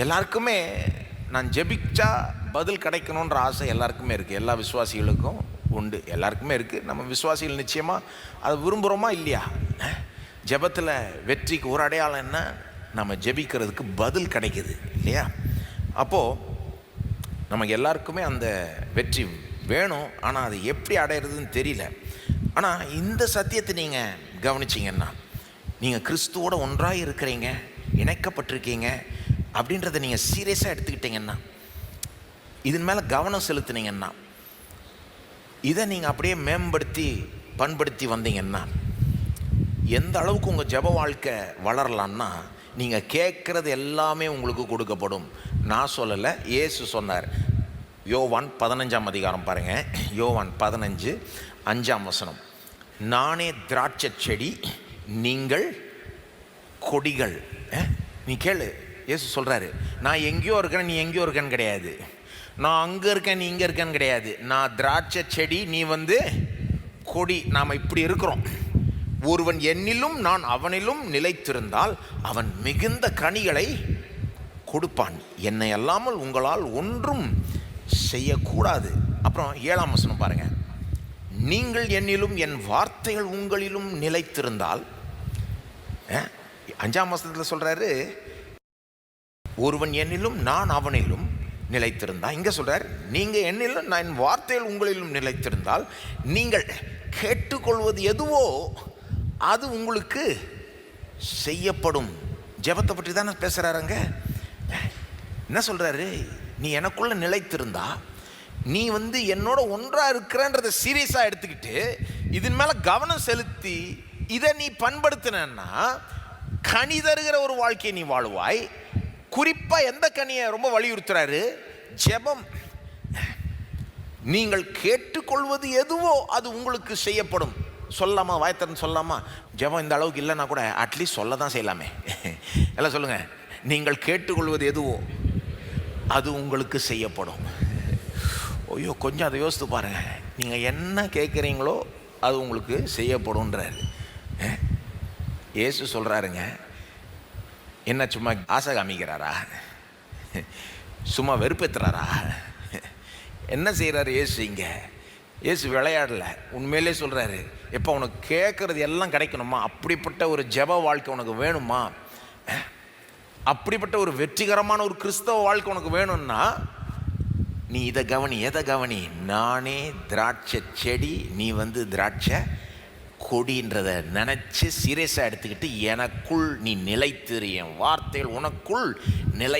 எல்லாருக்குமே நான் ஜெபிச்சா பதில் கிடைக்கணுன்ற ஆசை எல்லாருக்குமே இருக்குது. எல்லா விசுவாசிகளுக்கும் உண்டு, எல்லாருக்குமே இருக்குது. நம்ம விசுவாசிகள் நிச்சயமாக அதை விரும்புகிறோமா இல்லையா? ஜெபத்தில் வெற்றிக்கு ஒரு அடையாளம் என்ன? நம்ம ஜெபிக்கிறதுக்கு பதில் கிடைக்குது இல்லையா? அப்போது நமக்கு எல்லாருக்குமே அந்த வெற்றி வேணும். ஆனால் அது எப்படி அடையிறதுன்னு தெரியல. ஆனால் இந்த சத்தியத்தை நீங்கள் கவனிச்சிங்கன்னா, நீங்கள் கிறிஸ்துவோட ஒன்றாக இருக்கிறீங்க, இணைக்கப்பட்டிருக்கீங்க அப்படின்றத நீங்கள் சீரியஸாக எடுத்துக்கிட்டீங்கன்னா, இதன் மேலே கவனம் செலுத்துனீங்கன்னா, இதை நீங்கள் அப்படியே மேம்படுத்தி பண்படுத்தி வந்தீங்கன்னா, எந்த அளவுக்கு உங்கள் ஜெப வாழ்க்கை வளரலான்னா, நீங்கள் கேட்குறது எல்லாமே உங்களுக்கு கொடுக்கப்படும். நான் சொல்லலை, இயேசு சொன்னார். யோவான் 15ஆம் அதிகாரம் பாருங்கள். யோவான் 15:5 நானே திராட்சை செடி, நீங்கள் கொடிகள். நீ கேளு, இயேசு சொல்கிறாரு, நான் எங்கேயோ இருக்கேன், நீ எங்கேயோ இருக்கேன்னு கிடையாது. நான் அங்கே இருக்கேன், நீ இங்கே இருக்கேன்னு கிடையாது. நான் திராட்சை செடி, நீ கொடி. நாம் இப்படி இருக்கிறோம். ஒருவன் என்னிலும் நான் அவனிலும் நிலைத்திருந்தால் அவன் மிகுந்த கனிகளை கொடுப்பான். என்னை அல்லாமல் உங்களால் ஒன்றும் செய்யக்கூடாது. அப்புறம் 7ஆம் வசனம் பாருங்க. நீங்கள் என்னிலும் என் வார்த்தைகள் உங்களிலும் நிலைத்திருந்தால், 5ஆம் வசனத்தில் சொல்றாரு, ஒருவன் என்னிலும் நான் அவனிலும் நிலைத்திருந்தா. இங்க சொல்றார், நீங்க என்னிலும் நான் என் வார்த்தைகள் உங்களிலும் நிலைத்திருந்தால் நீங்கள் கேட்டுக்கொள்வது எதுவோ அது உங்களுக்கு செய்யப்படும். ஜெபத்தை பற்றி தானே பேசுறாருங்க. என்ன சொல்றாரு? நீ எனக்குள்ள நிலைத்திருந்தா, நீ என்னோட ஒன்றா இருக்கிறன்றதை சீரியஸா எடுத்துக்கிட்டு இதன் மேல கவனம் செலுத்தி இதை நீ பண்படுத்தினா கனி தருகிற ஒரு வாழ்க்கையை நீ வாழுவாய். குறிப்பா எந்த கனியை ரொம்ப வலியுறுத்துறாரு? ஜெபம். நீங்கள் கேட்டுக்கொள்வது எதுவோ அது உங்களுக்கு செய்யப்படும். சொல்லாமா? வாய்த்தரன் சொல்லாமா? ஜெபம் இந்த அளவுக்கு இல்லைன்னா கூட அட்லீஸ்ட் சொல்ல தான் செய்யலாமே. எல்லாம் சொல்லுங்க, நீங்கள் கேட்டுக்கொள்வது எதுவோ அது உங்களுக்கு செய்யப்படும். ஐயோ, கொஞ்சம் அதை யோசித்து பாருங்க. நீங்கள் என்ன கேட்குறீங்களோ அது உங்களுக்கு செய்யப்படும்ன்றார். இயேசு சொல்கிறாருங்க. என்ன சும்மா ஆசை காமிக்கிறாரா? சும்மா வெறுப்பேற்றுறாரா? என்ன செய்கிறாரு இயேசு இங்கே? இயேசு விளையாடல, உண்மையிலே சொல்கிறாரு, எப்போ உனக்கு கேட்குறது எல்லாம் கிடைக்கணுமா? அப்படிப்பட்ட ஒரு ஜெப வாழ்க்கை உனக்கு வேணுமா? அப்படிப்பட்ட ஒரு வெற்றிகரமான ஒரு கிறிஸ்தவ வாழ்க்கை உனக்கு வேணும்னா நீ இதை கவனி. எதை கவனி? நானே திராட்சை செடி, நீ திராட்சை கொடின்றதை நினச்சி சீரியஸாக எடுத்துக்கிட்டு எனக்குள் நீ நிலைத்திரு, என் வார்த்தைகள் உனக்குள் நிலை